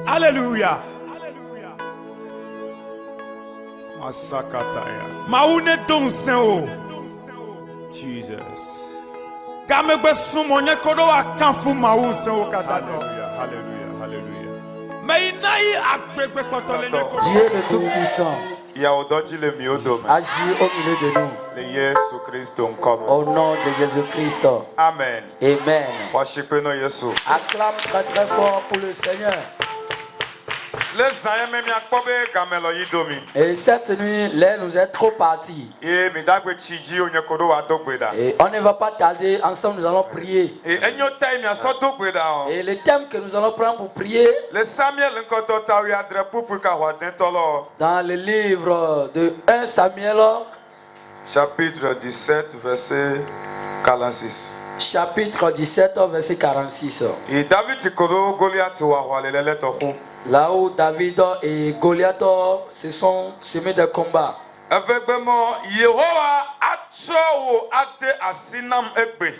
Alléluia. Masakataya. Maune donseo. Jesus. Gamegbe sumonye kodo akanfu mawu se o kadado. Hallelujah. Hallelujah. Mais nayi agbegbe potole ne kodo. Dieu le Tout-Puissant. Agis au milieu de nous. Au nom de Jésus-Christ. Amen. Amen. Acclame très très fort pour le Seigneur. Et cette nuit, l'air nous est trop parti. Et on ne va pas tarder. Ensemble, nous allons prier. Et le thème que nous allons prendre pour prier, dans le livre de 1 Samuel, chapitre 17, verset 46. Chapitre 17, verset 46. Et David Goliath là où David et Goliath se sont semés de combat. Effectivement, Yehowa acho ate asinam egbe.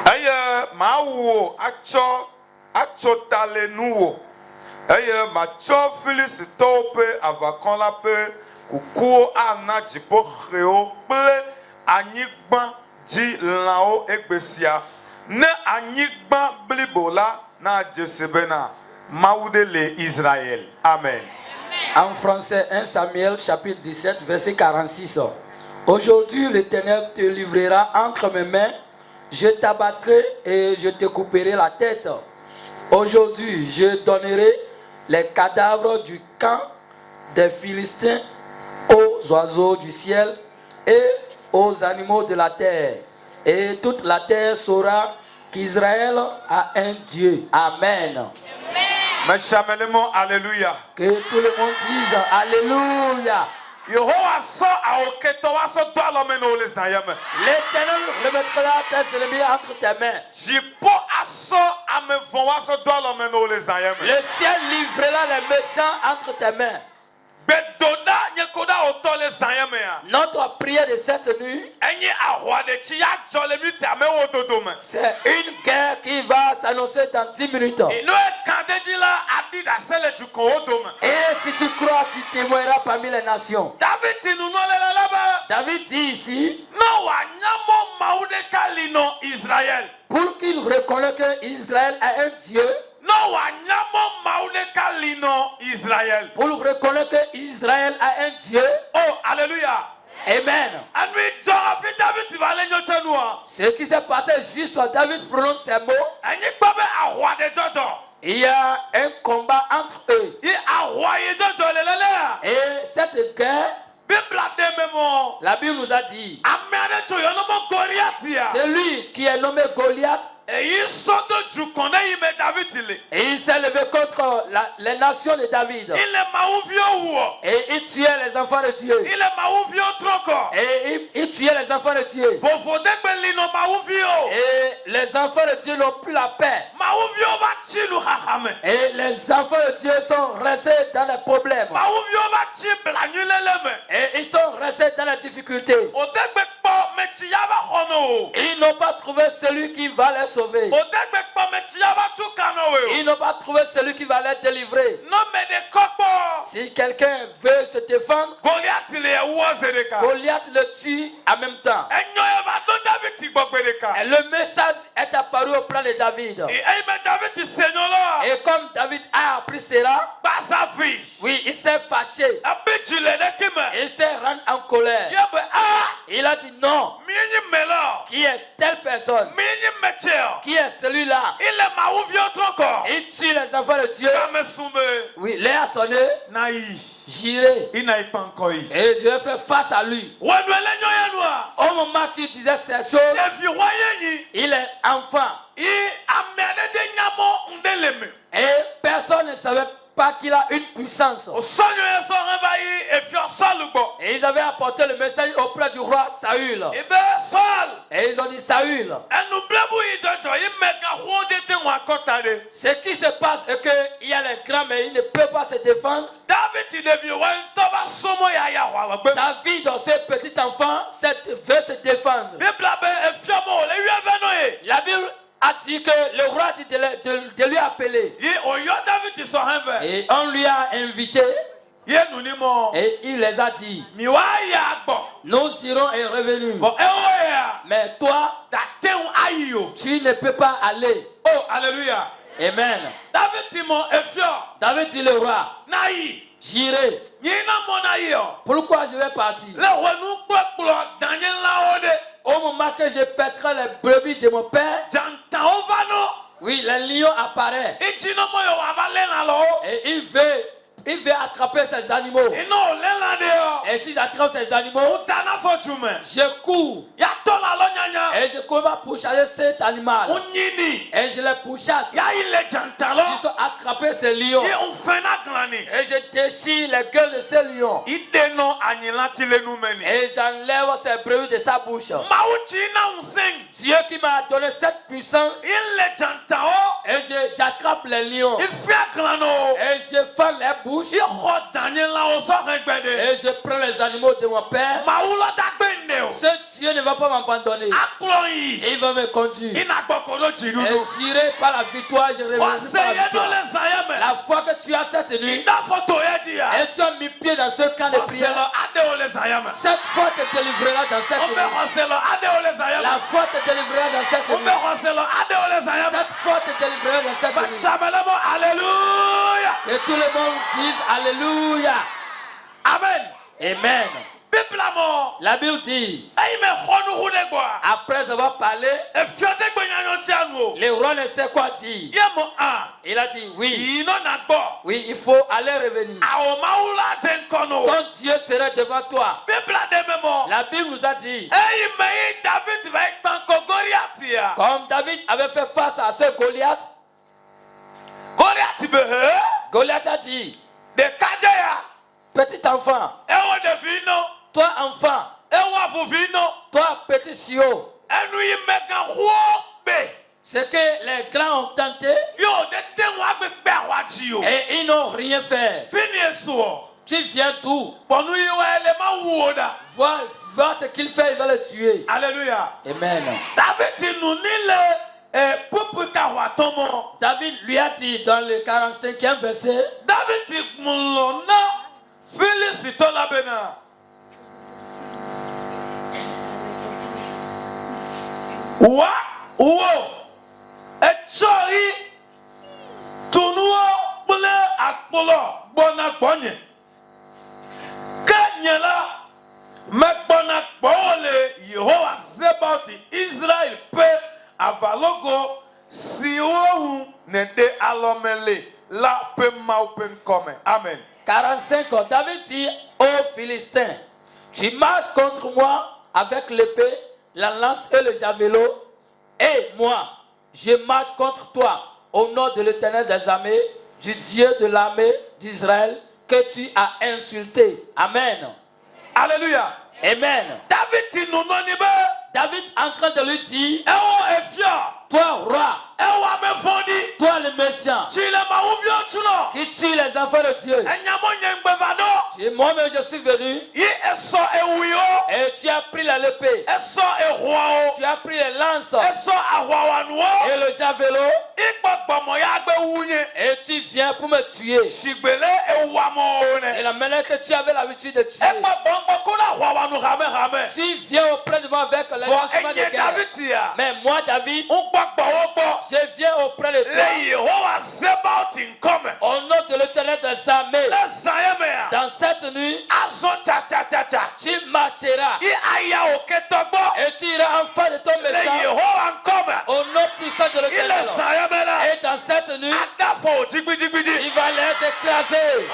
Eye mawo acho talenuwo. Eye macho Philistine pe avakon la pe kukuo ana jipo kheo ple anyigban ji lao egbesia ne anyigban blibola na Jezebena. Maoudele Israël. Amen. En français, 1 Samuel chapitre 17 verset 46. Aujourd'hui l'Éternel te livrera entre mes mains, je t'abattrai et je te couperai la tête. Aujourd'hui je donnerai les cadavres du camp des Philistins aux oiseaux du ciel et aux animaux de la terre. Et toute la terre saura qu'Israël a un Dieu. Amen. Alléluia. Que tout le monde dise Alléluia. L'Éternel remettra tes ennemis entre tes mains. Le ciel livrera les méchants entre tes mains. Notre prière de cette nuit, c'est une guerre qui va s'annoncer dans 10 minutes. Et si tu crois, tu témoigneras parmi les nations. David dit ici, pour qu'il reconnaisse qu'Israël a un Dieu, pour reconnaître qu'Israël a un Dieu. Oh, alléluia. Amen. Ce qui s'est passé juste quand David prononce ces mots, il y a un combat entre eux. Et cette guerre, la Bible nous a dit, celui qui est nommé Goliath, et il s'est levé contre les nations de David. Et il tuait les enfants de Dieu. Et il tuait les enfants de Dieu. Et les enfants de Dieu n'ont plus la paix. Et les enfants de Dieu sont restés dans les problèmes. Et ils sont restés dans les difficultés. Ils n'ont pas trouvé celui qui va les sauver. Ils n'ont pas trouvé celui qui va les délivrer. Si quelqu'un veut se défendre, Goliath le tue en même temps. Et le message est apparu au plan de David. Et comme David a appris cela, oui, il s'est fâché. Il s'est rendu en colère. Il a dit non. Qui est telle personne? Qui est celui-là? Il tue les enfants de Dieu. Oui, l'air a sonné. J'irai. Et je vais faire face à lui. Au moment qu'il disait ces choses, il est enfant. Et personne ne savait pas qu'il a une puissance. Et ils avaient apporté le message auprès du roi Saül. Et ils ont dit Saül, ce qui se passe est qu'il y a les grands mais ils ne peuvent pas se défendre. David, ce petit enfant, veut se défendre. La Bible a dit que le roi dit de lui appeler. Et on lui a invité. Et il les a dit, nous irons et revenons. Mais toi, tu ne peux pas aller. Oh, alléluia. Amen. David dit le roi, j'irai. Pourquoi je vais partir? Au moment que je pèterai les brebis de mon père, oui, le lion apparaît. Et il veut attraper ces animaux. Et si j'attrape ces animaux, je cours. Et je cours pour chasser cet animal. Et je les pourchasse. Ils sont attrapés ces lions. Et je déchire les gueules de ces lions. Et j'enlève ces brebis de sa bouche. Dieu qui m'a donné cette puissance. Et j'attrape les lions. Et je fais les bouches. Et je prends les animaux de mon père. Ce Dieu ne va pas m'abandonner. Il va me conduire. Et j'irai par la victoire. Je reviendrai par la victoire. La fois que tu as cette nuit, et tu as mis pied dans ce camp de prière, cette fois te délivrera dans cette nuit. La foi te délivrera dans cette nuit. Cette foi te délivrera dans cette nuit. Et tout le monde dise Alléluia. Amen. Amen. La Bible dit, après avoir parlé, le roi ne sait quoi dire. Il a dit oui. Oui, il faut aller revenir. Ton Dieu sera devant toi. La Bible nous a dit, comme David avait fait face à ce Goliath, Goliath a dit, petit enfant, toi enfant, toi petit chiot, ce que les grands ont tenté, et ils n'ont rien fait. Tu viens d'où? Voir ce qu'il fait, il va le tuer. Alléluia. Amen. David lui a dit dans le 45e verset, Israël peut avalogo si on ne de alomele la pe maupen comme. Amen. 45 ans. David dit aux Philistins, tu marches contre moi avec l'épée, la lance et le javelot, et moi, je marche contre toi au nom de l'Éternel des armées, du Dieu de l'armée d'Israël que tu as insulté. Amen. Alléluia. Amen. David en train de lui dire, toi roi, toi le méchant, qui tue les enfants de Dieu. Et moi-même je suis venu, et tu as pris l'épée, tu as pris les lances, et le javelot, et tu viens pour me tuer. Et la manière que tu avais l'habitude de tuer, tu viens auprès de moi avec les lancements de guerre. Mais moi David, je viens auprès de toi au nom de l'Éternel des armées. Dans cette nuit, tu marcheras et tu iras en face de ton méchant au nom puissant de l'Éternel. Et dans cette nuit, il va les écraser.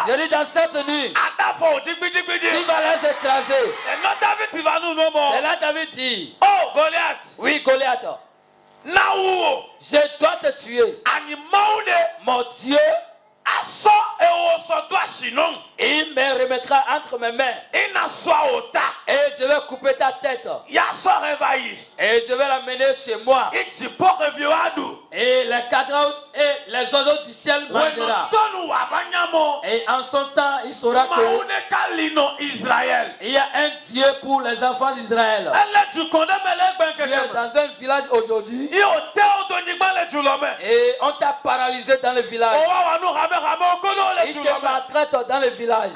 Je dis dans cette nuit, il va les écraser. Et là David dit, oh Goliath, oui Goliath, je dois te tuer. Mon Dieu, il me remettra entre mes mains. Et je vais couper ta tête. Et je vais l'amener chez moi. Et les cadrans et les oiseaux du ciel mangera. Et en son temps, il saura que il y a un Dieu pour les enfants d'Israël. Tu es dans un village aujourd'hui et on t'a paralysé dans le village. Il te maltraite dans le village.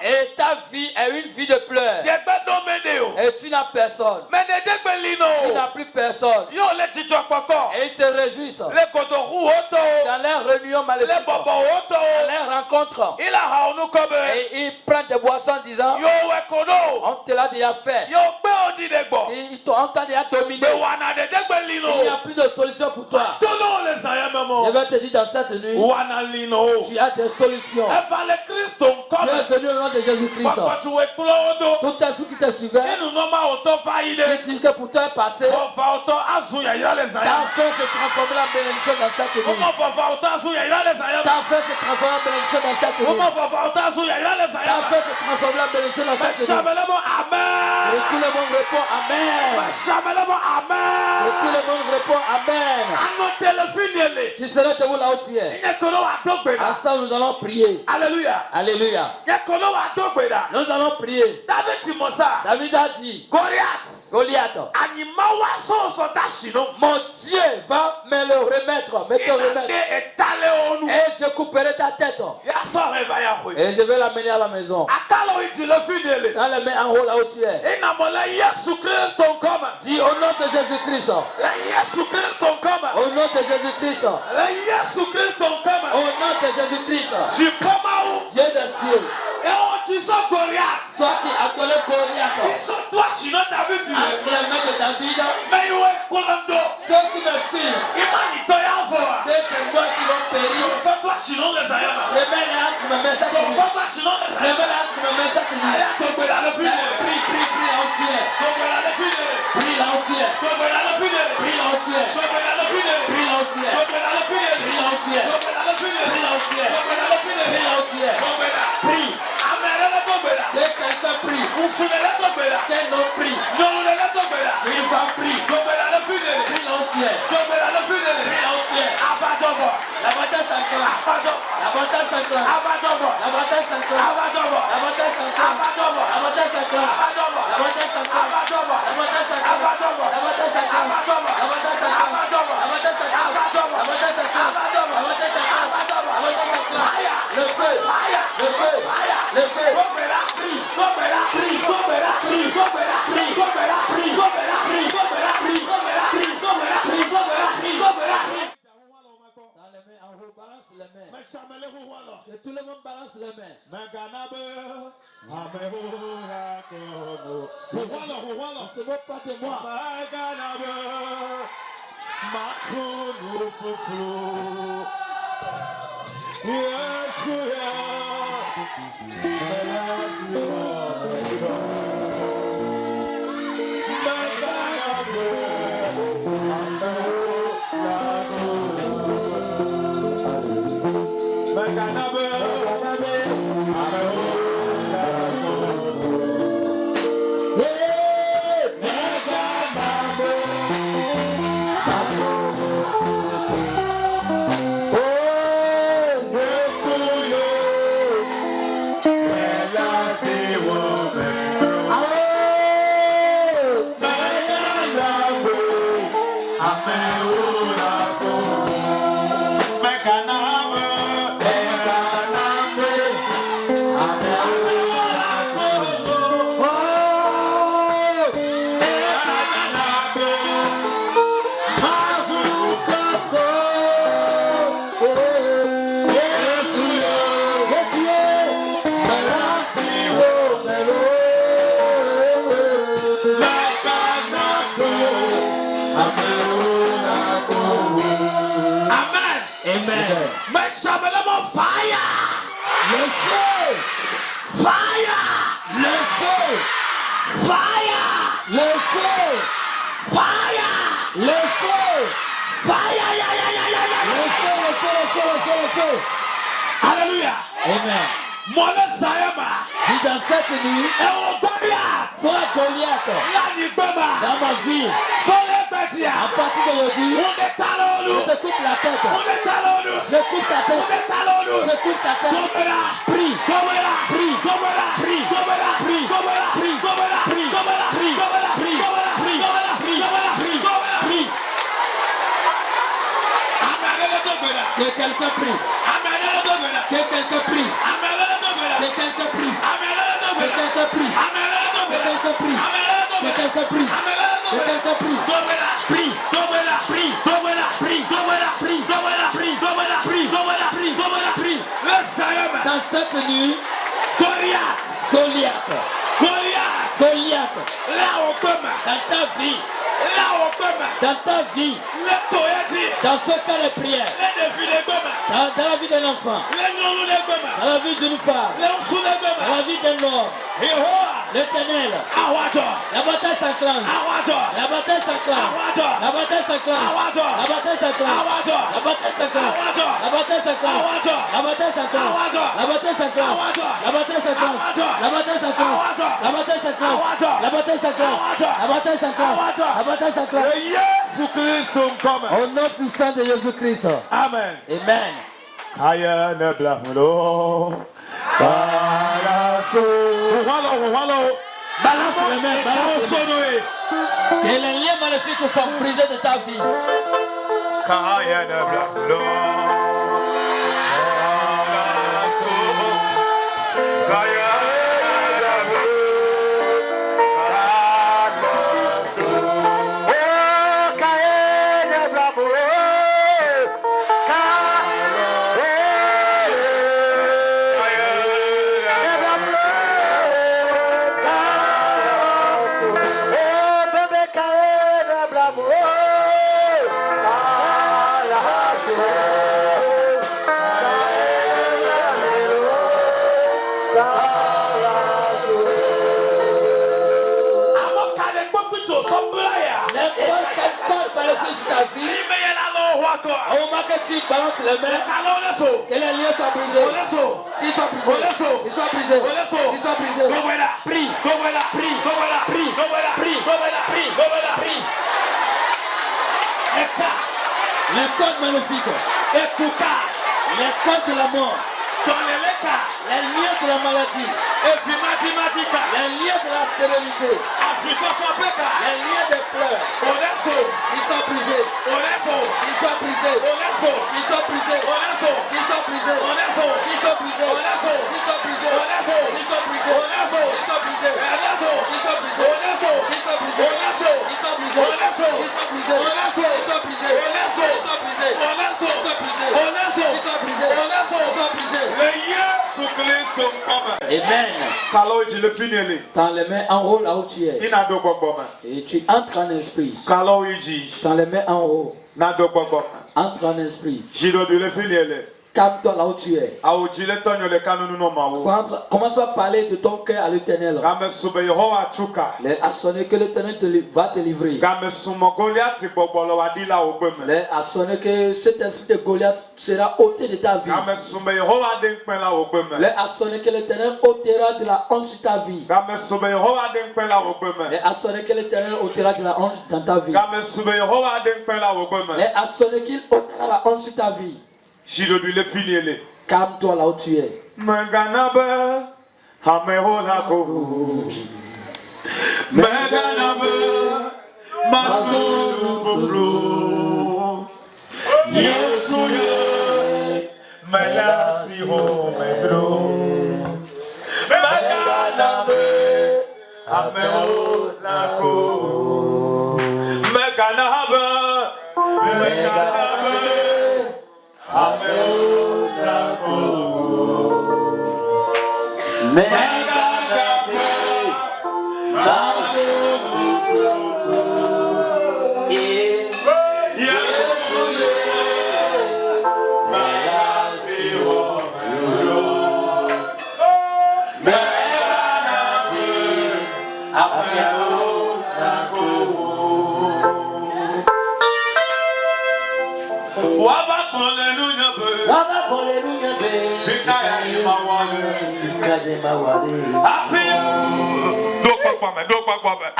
Et ta vie est une vie de pleurs. Et tu n'as personne. Tu n'as plus personne. Et ils se réjouissent dans leurs réunions maléfiques, dans leurs rencontres. Et ils prennent des boissons en disant on te l'a déjà fait. On t'a déjà dominé. Il n'y a plus de solution pour toi. Je vais te dire dans cette nuit, tu as des solutions. Tu es venu au nom de Jésus-Christ. Tout esprit qui te suivait, qui dit que pour toi est passé, ta foi se transforme en bénédiction dans cette nuit. Ta foi se transforme en bénédiction dans cette nuit. Ta foi se transforme en bénédiction dans cette nuit. Et tout le monde répond Amen. Et tout le monde répond Amen. Tu seras debout là où tu es. Ensemble, nous allons prier. Alléluia. Alléluia. Nous allons prier. David a dit Goliath, mon Dieu va me le remettre, me te remettre. Et je couperai ta tête. Et je vais l'amener à la maison. Quand le met en haut là où tu es. Dis au nom de Jésus-Christ. Au nom de Jésus-Christ. Au nom de Jésus-Christ. Dieu des cieux. Toi qui appelé Goliath. Entre les mains de David. Ceux qui me suivent. Que c'est moi qui vont périr. Remets-les entre mes mains cette nuit. Remets-les entre mes mains cette nuit. Prie, prie, prie là où tu es. Prie là où tu es. Prie là où tu es. Prie là où tu es. Prie là où tu es. Prie là où tu es. Prie là où tu es. Prie. Que quelqu'un prie. Quel nom prie. Ils ont pris. Prie là où tu es. Prie là où tu es. La bataille s'enclenche. La bataille s'enclenche. La bataille s'enclenche. La bataille s'enclenche. La bataille s'enclenche. La bataille s'enclenche. La bataille s'enclenche. La bataille s'enclenche. La bataille s'enclenche. La bataille s'enclenche. La bataille s'enclenche. La bataille s'enclenche. La bataille s'enclenche. Le feu. Le feu. Le feu. Prie. Prie. Prie. Prie. Prie. Dans les mains en haut, balance les mains. Que tout le monde balance les mains. Ce n'est pas de moi. Alléluia. Amen. Mon Sayama. Dis dans cette nuit, sois Goliath dans ma vie. À partir d'aujourd'hui, je te coupe la tête. coupe ta tête. Je coupe ta tête. Prie. Que quelqu'un prie. Que quelqu'un prie. Que quelqu'un prie. Que quelqu'un prie. Que quelqu'un prie. Que quelqu'un prie. Que quelqu'un prie. Dans cette nuit, Goliath. Dans ta vie, dans ce cas de prière, dans la vie d'un enfant, dans la vie d'une femme, dans la vie d'un homme, l'Éternel, la bataille s'enclenche, la bataille s'enclenche, la bataille s'enclenche, la bataille s'enclenche, la bataille s'enclenche, la bataille s'enclenche, la bataille s'enclenche, la bataille s'enclenche, la bataille s'enclenche, la bataille s'enclenche, la bataille s'enclenche, la bataille s'enclenche, la bataille s'enclenche, la bataille s'enclenche. Au nom puissant de Jésus-Christ. Amen. Amen. Kaya ne blahlo. Balaso. Balance les mains, balance les mains. Que les liens maléfiques sont brisés de ta vie. Kaya ne blahlo. Balaso. Kaya ne blahlo. Balaso. Tu balances les mains, que les liens soient brisés, qu'ils soient brisés, qu'ils soient brisés, qu'ils soient brisés. Prie, prie, prie. Les codes maléfiques, les codes de la mort, les liens de la maladie, les liens de la sérénité, les liens des pleurs, ils sont brisés, ils sont brisés, ils sont brisés, ils sont brisés, ils sont brisés, ils sont brisés, ils sont brisés, ils sont brisés, ils sont brisés, ils sont brisés, ils sont brisés, ils sont brisés, ils sont brisés, ils sont brisés, Amen. Dans les mains en haut là où tu es. Et tu entres en esprit. Dans les mains en haut. Entre en esprit. Calme-toi là où tu es. Commence par parler de ton cœur à l'Éternel. À sonner que l'Éternel va te livrer. À sonner que cet esprit de Goliath sera ôté de ta vie. À sonner que l'Éternel ôtera de la honte sur ta vie. À sonner que l'Éternel ôtera de la honte dans ta vie. À sonner qu'il ôtera la honte sur ta vie. Calme-toi là où tu es.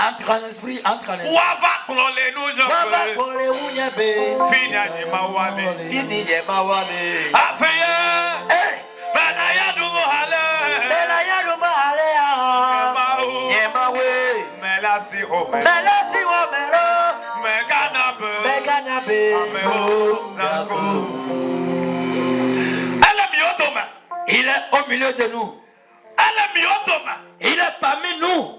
Entre en esprit, entre en esprit. Il est au milieu de nous. Il est parmi nous.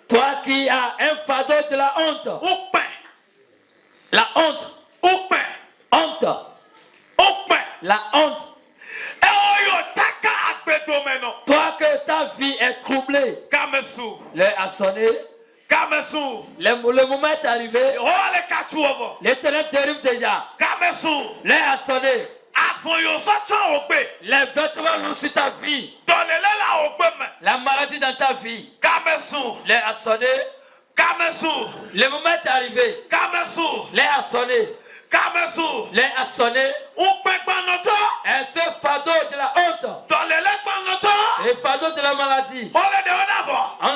Toi qui as un fardeau de la honte. La honte. Honte. La honte. Toi que ta vie est troublée. L'heure a sonné. Le moment est arrivé. L'éternel dérive déjà. L'heure a sonné. Les vêtements louent sur ta vie. La maladie dans ta vie. L'heure a sonné. Le moment est arrivé. L'heure a sonné. L'heure a sonné. Et ce fardeau de la honte. Le fardeau de la maladie. On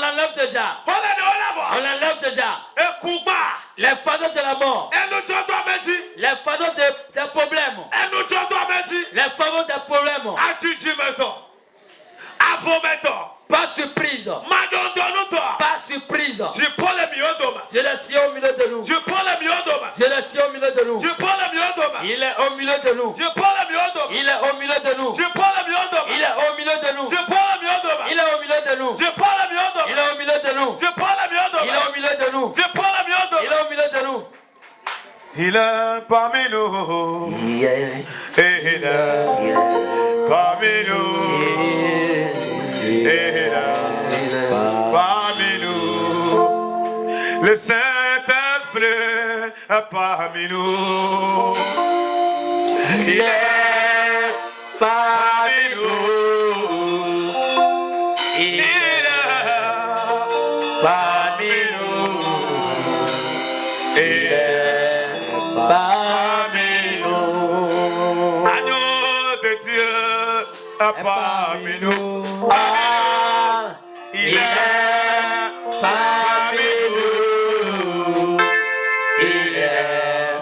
l'enlève déjà. On l'enlève déjà. Les fardeaux de la mort. Les fardeaux des problèmes. Les fardeaux des problèmes. Pas surprise. Pas surprise. Je le suis au milieu de nous. Je le suis au milieu de nous. Il est au milieu de nous. Il est au milieu de nous. Il est au milieu de nous. Il est au milieu de nous. Il est au milieu de nous. Il est au milieu de nous. Il est au milieu de nous. Il est parmi nous. Et il est parmi nous. Et il est parmi nous. Le Saint-Esprit est parmi nous. Il est parmi nous. Il est parmi nous. Il est parmi nous. Agneau de Dieu est parmi nous. Il est parmi nous. Il est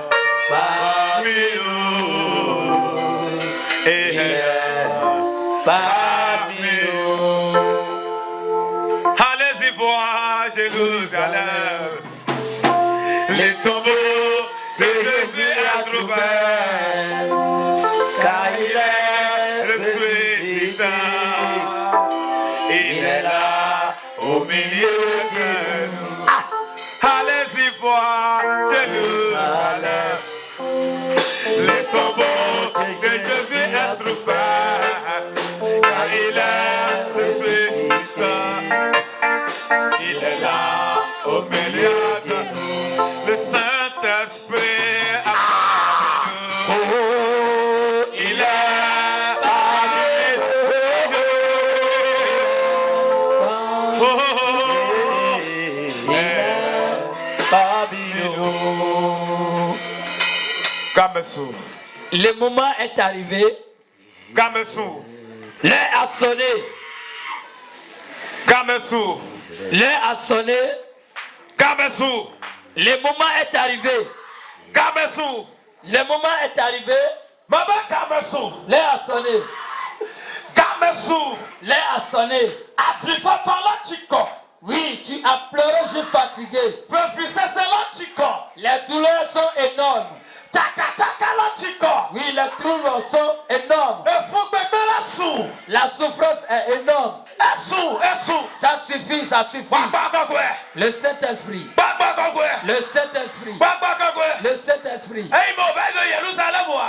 parmi nous. Il est parmi nous. Allez-y voir Jérusalem. Les tombeaux de Jésus à trouver. Car il est ressuscité. Il est là au milieu de nous. Allez-y voir Jérusalem. Les tombeaux de Jésus à trouver. Car il est ressuscité. Il est là au milieu de nous. Le Saint-Esprit est parmi nous. Il est parmi nous. Il est parmi nous. Kamesou. Le moment est arrivé. Kamesou. L'heure a sonné. Kamesou. L'heure a sonné. Kamesou. Le moment est arrivé. Kamesou. Le moment est arrivé. Maman Kamesou. L'heure a sonné. Kamesou. L'heure a sonné. Oui, tu as pleuré, je suis fatigué. Les douleurs sont énormes. Oui, les troubles sont énormes. La souffrance est énorme. Ça suffit, ça suffit. Le Saint-Esprit. Le Saint-Esprit. Le Saint-Esprit.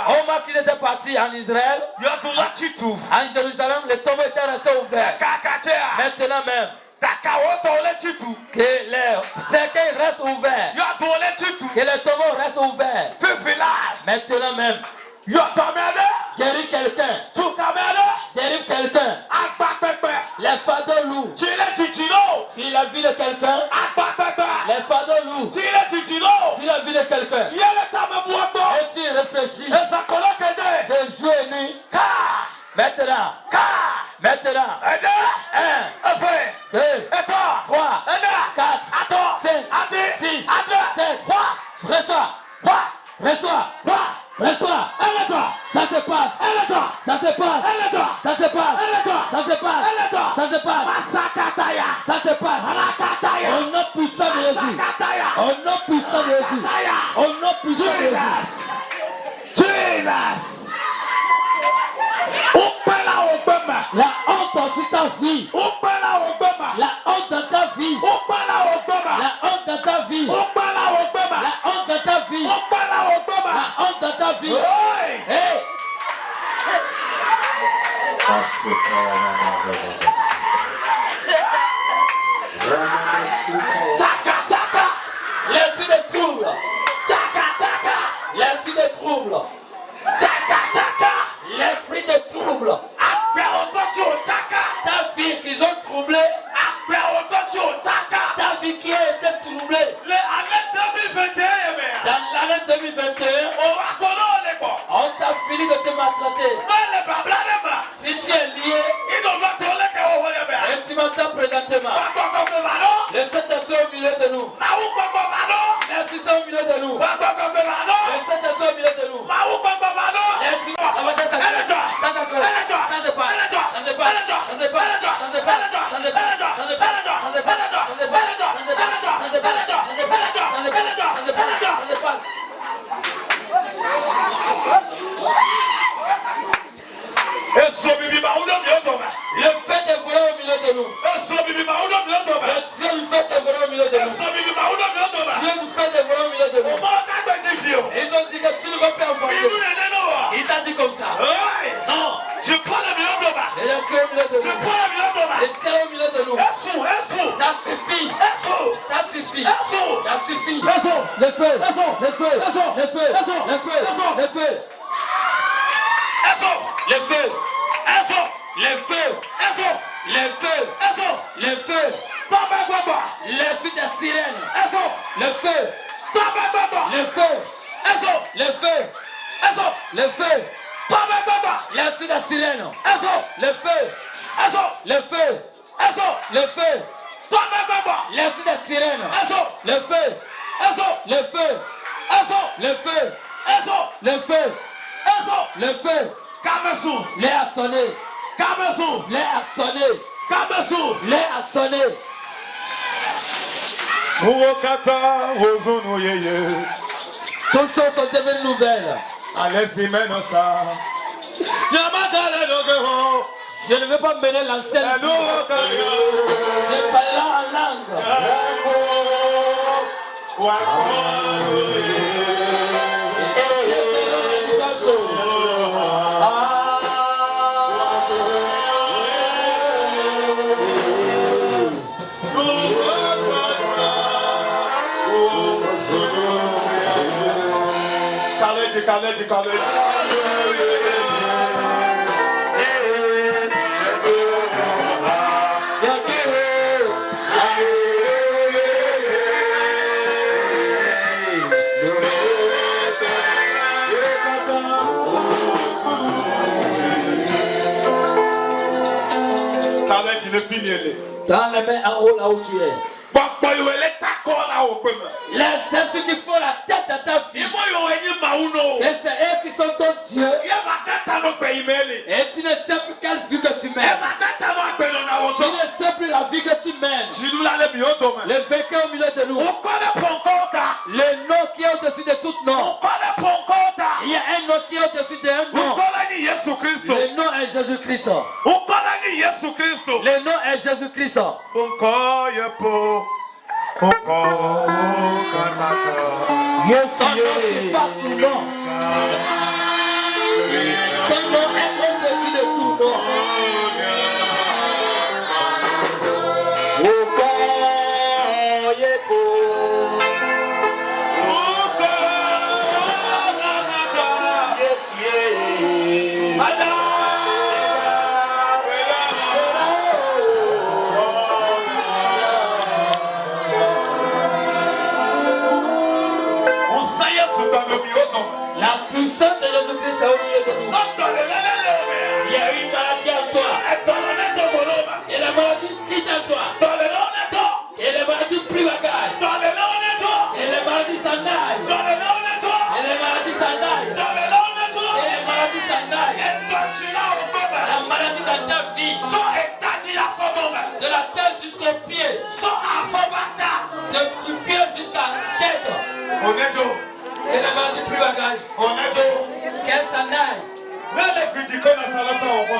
Au moment qu'il était parti en Israël, en Jérusalem, le tombeau était resté ouvert. Maintenant même, que les cercueils restent ouverts. Que les tombeaux restent ouverts. Maintenant même, guéris quelqu'un. Guéris quelqu'un. Les fardeaux lourds. Si la vie de quelqu'un. Les fardeaux lourds. Si la vie de quelqu'un. Et tu réfléchis. De jour et nuit. Maintenant. Maintenant. 1, reçois. Reçois. Reçois. Ça se passe. Ça se passe. Ça se passe. Ça se passe. Ça se passe. Ça se passe. Au nom puissant de Jésus. Au nom puissant de Jésus. Au nom puissant de Jésus. Jesus. La honte sur ta vie. La honte dans ta vie. La honte dans ta vie. La honte dans ta vie. La honte dans ta vie. Hey. L'esprit de trouble. L'esprit de trouble. L'esprit de trouble. Ta vie qu'ils ont troublée. Ta vie qui a été troublée. Dans l'année 2021, on t'a fini de te maltraiter. Si tu es lié, et tu m'entends présentement, le Saint-Esprit au milieu de nous. L'Esprit Saint au milieu de nous. Le Saint-Esprit au milieu de nous. L'Esprit, ça va te sacrer. Ça s'accroche. Ça se passe. Ça se passe. Ça se passe. Ça se passe. Ça se passe. Ça se passe. Ça se passe. Ça se passe. Ça se passe. Ça se passe. Ça se passe. Ça se passe. Ça se passe. Ça se passe. Le fait de voler au milieu de nous. Le Dieu du fait de voler au milieu de nous. Dieu du fait de voler au milieu de nous. Ils ont dit que tu ne vas plus enfanter. Il t'a dit comme ça. Non. Je prends le milieu de bas. Et laissez au milieu de nous. Je prends le milieu de bas. Laissez au milieu de nous. Ça suffit. Ça suffit. Ça suffit. Le feu. Le feu. Le feu. Le feu. Le feu. Le feu. Le feu. Le feu. Les feux, les feux, les feux, les suites des sirènes, le feu, le feu, le feu, le feu, les suites des sirènes, le feu, le feu, le feu, les suites des sirènes, le feu, le feu, le feu, le feu, le feu, les a sonné. Les a sonné. Les a sonné. Toutes choses sont devenues nouvelles. Je ne veux pas mener l'ancienne. Je parle en langue. Dans les mains en haut là où tu es. Les ceux qui font la tête de ta vie. Et c'est eux qui sont ton Dieu. Et tu ne sais plus quelle vie que tu mènes. Tu ne sais plus la vie que tu mènes. Le vainqueur au milieu de nous. Le nom qui est au-dessus de tout nom. Il y a un nom qui est au-dessus d'un nom. Le nom est Jésus-Christ. Le nom est Jésus-Christ. Yes, Ton nom surpasse tout nom. Ton nom est au-dessus de tout nom. La puissance de Jésus-Christ est au milieu de nous. S'il y a une maladie en toi, et la maladie quitte en toi, et la maladie plie bagage, et la maladie s'en aille,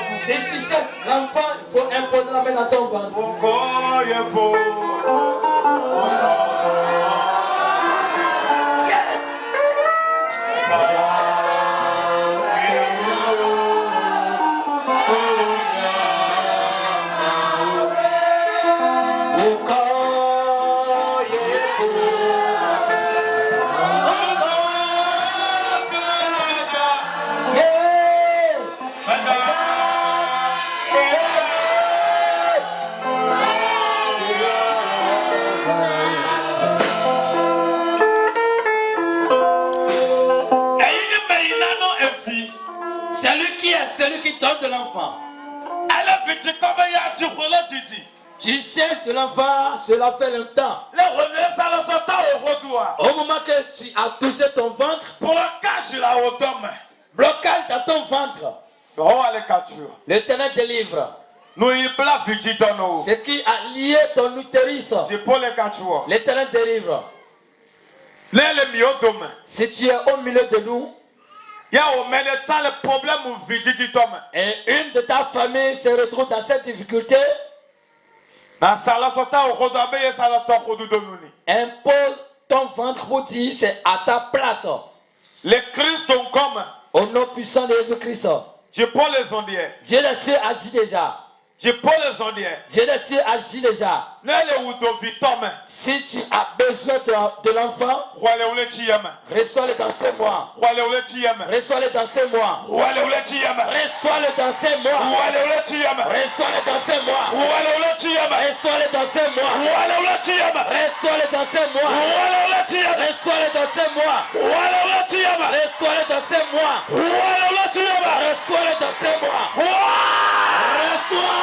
Si tu cherches l'enfant, il faut imposer la main dans ton ventre. Yes! Celui qui donne de l'enfant. Tu cherches de l'enfant, cela fait longtemps. Au moment que tu as touché ton ventre, blocage dans ton ventre, l'Éternel délivre. Ce qui a lié ton utérus, l'Éternel délivre. Si tu es au milieu de nous, et une de ta famille se retrouve dans cette difficulté, impose ton ventre pour dire c'est à sa place. Les Christ ont comme au nom puissant de Jésus-Christ. Dieu pour les ondiers. Dieu le ciel agit déjà. Dieu pour les ondiers. Dieu le ciel agit déjà. Si tu as besoin de l'enfant, reçois-le dans ce mois. Reçois-le dans ce mois. Reçois-le dans ce mois. Reçois-le dans ce mois. Reçois-le dans ce mois. Reçois-le dans ce mois. Reçois-le dans ce mois. Reçois-le dans ce mois. Reçois-le dans ce mois. Reçois.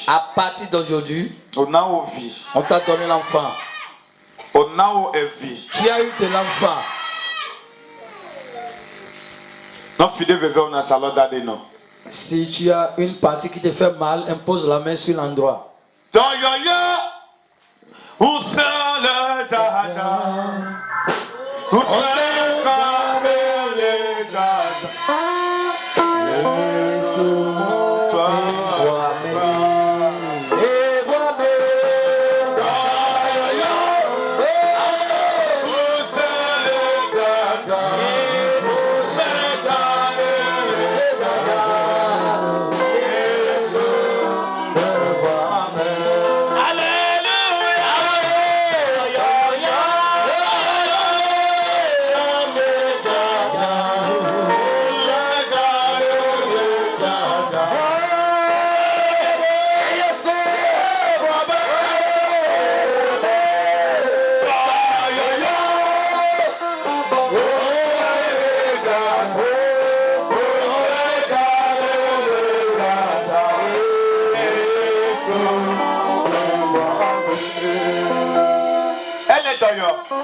À partir d'aujourd'hui, on t'a donné l'enfant. Tu as eu de l'enfant. Si tu as une partie qui te fait mal, impose la main sur l'endroit.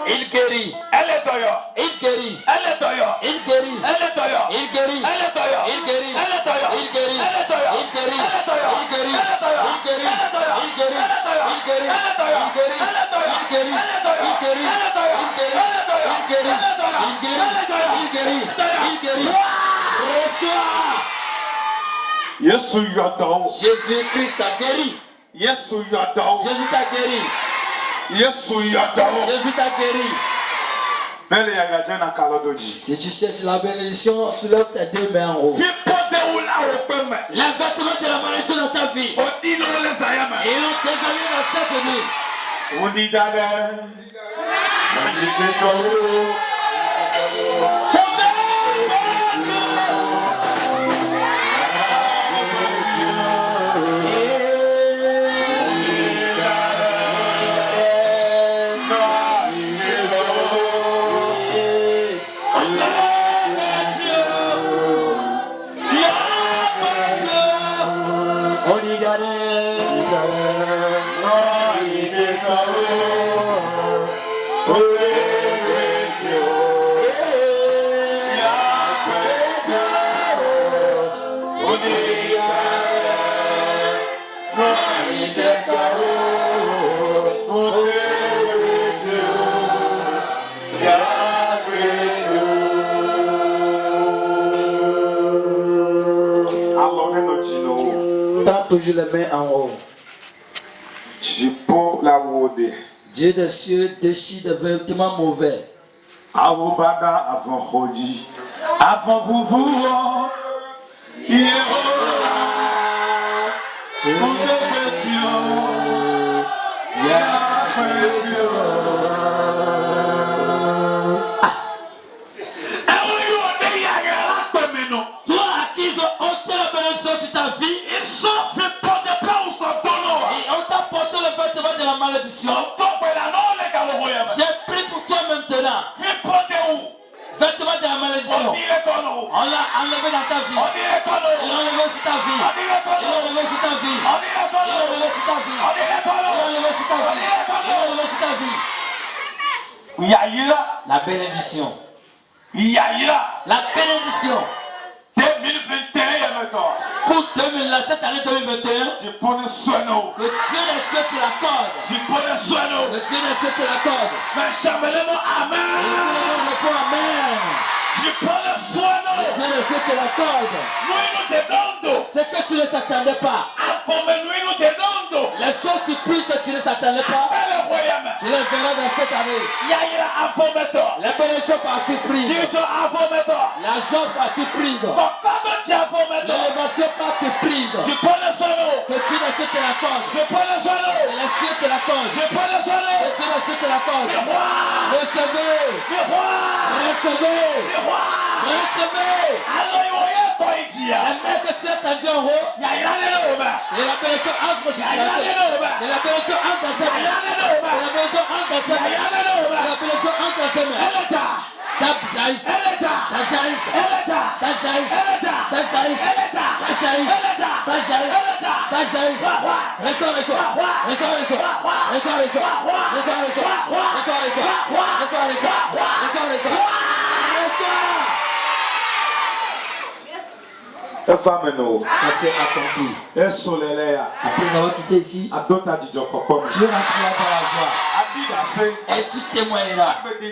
Il guérit. Elle est d'ailleurs. Il guérit. Elle est d'ailleurs. Il guérit. Elle est d'ailleurs. Il guérit. Elle est d'ailleurs. Il guérit. Elle est d'ailleurs. Il guérit. Elle est d'ailleurs. Il guérit. Elle est d'ailleurs. Il guérit. Elle est d'ailleurs. Il guérit. Elle est d'ailleurs. Il guérit. Elle est d'ailleurs. Il guérit. Elle est d'ailleurs. Il guérit. Elle est d'ailleurs. Il guérit. Elle est d'ailleurs. Il guérit. Elle est d'ailleurs. Il guérit. Elle est d'ailleurs. Il guérit. Elle est d'ailleurs. Il guérit. Elle est d'ailleurs. Il guérit. Il guérit. Reçois. Jésus-Christ t'a guéri. Jésus t'a guéri. Jésus t'a guéri. Si tu cherches la bénédiction, soulève tes deux mains en haut. L'avènement de la malédiction dans ta vie. Et on tes amis dans cette nuit. toujours les mains en haut. Dieu des cieux déchire des vêtements mauvais. Avant vous, toi à qui ils ont ôté la bénédiction sur ta vie, ils ont fait porter pas ou son tonneau. Et on t'a porté le vêtement de la malédiction. J'ai pris pour toi maintenant. Vêtement de la malédiction. On l'a enlevé dans ta vie. Il l'a enlevé sur ta vie. Il l'a enlevé sur ta vie. Il l'a enlevé sur ta vie. Il l'a enlevé sur ta vie. Il l'a enlevé sur ta vie. La bénédiction. La bénédiction. 2021 Pour 2000, cette année 2021, je prends soin de nous. que Dieu ne se te l'accorde. Je prends soin de nous. Que Dieu ne se te l'accorde. Mais chamelez-moi, amen. Amen. Je prends soin de nous. Dieu ne se te l'accorde. Nous demandons. C'est que tu ne s'attendais pas. Informez-nous, nous demandons. Les choses qui prient que tu ne s'attendais pas, tu les verras dans cette année. La bénédiction par surprise. L'argent par surprise. L'élévation par surprise. Que tu ne se te l'accorde. Que les cieux te l'accordent. Que tu ne se te l'accorde. Recevez. Recevez. Recevez. La main que tu as tendue en haut. Et la bénédiction entre sur sa main. Et la bénédiction entre dans sa main. Et la bénédiction entre dans sa main. Et la bénédiction entre dans sa main. Ça jaillisse. Ça jaillisse. Ça jaillisse. Ça jaillisse. Ça jaillisse. Ça jaillisse. Ça jaillisse. Reçois. Ça s'est accompli. Après avoir quitté ici, tu rentreras dans la joie. Et tu témoigneras. Tu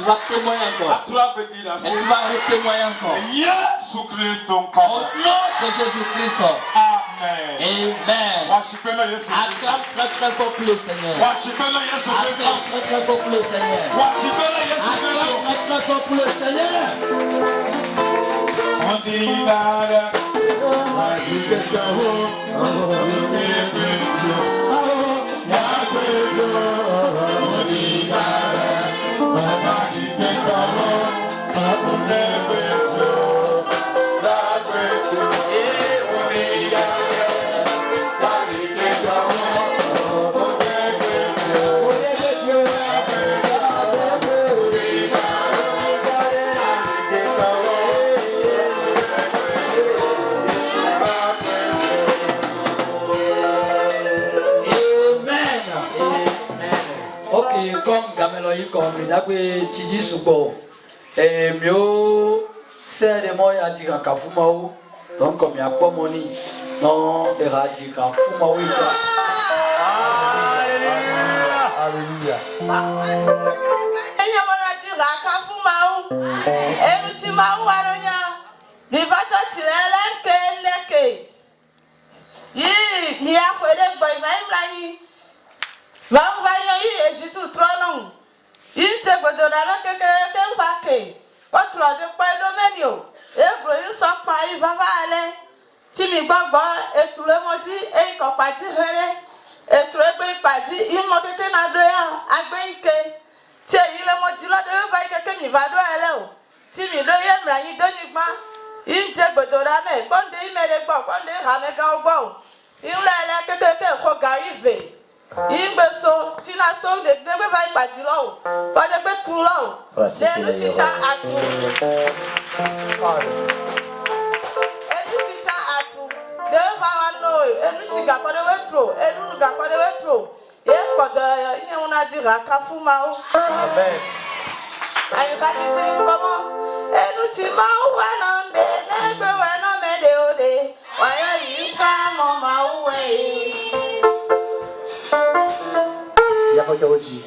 vas témoigner encore. Et tu vas témoigner encore. Au nom de Jésus-Christ. Amen. Acclame très fort pour le Seigneur. Acclame très fort pour le Seigneur. Acclame très fort pour le Seigneur. Comme Tidi Soubo et mieux c'est les moyens à dire qu'à Fumaou donc comme il y a pas moni non et à dire qu'à Fumaou alléluia et y a mon à dire qu'à Fumaou et le Timaou Aronia vivata tireleke leke yi mi a kwere boy vai mlani va yi et j'ai tout tronon. Il te godora que m'fake. Votre de pas domenio. Et pour une sans pas il va aller. Timi gbogbo et tout le monde et ko parti rere. Et tout le pays parti il mo keke na do ya agbe ike. Ti il le mo ti lo de fa keke mi va do ele o. Timi do ye mra yin do ni gba. Il te godora me konde i mere gbo konde ha me ga ogbo. Il le keke ko garive. Imbeso, tina so de debe vai padilo. Fa debe tulo. Denu sita atu. Enu sita atu. De va wano, enu siga pade wetro, enu ga pade wetro. E pade ine una dira kafuma o. Amen. Ayi ka ti komo. Enu ti ma wanande, negbe wano mede ode. Waya yi ka mo ma uwe. Hoje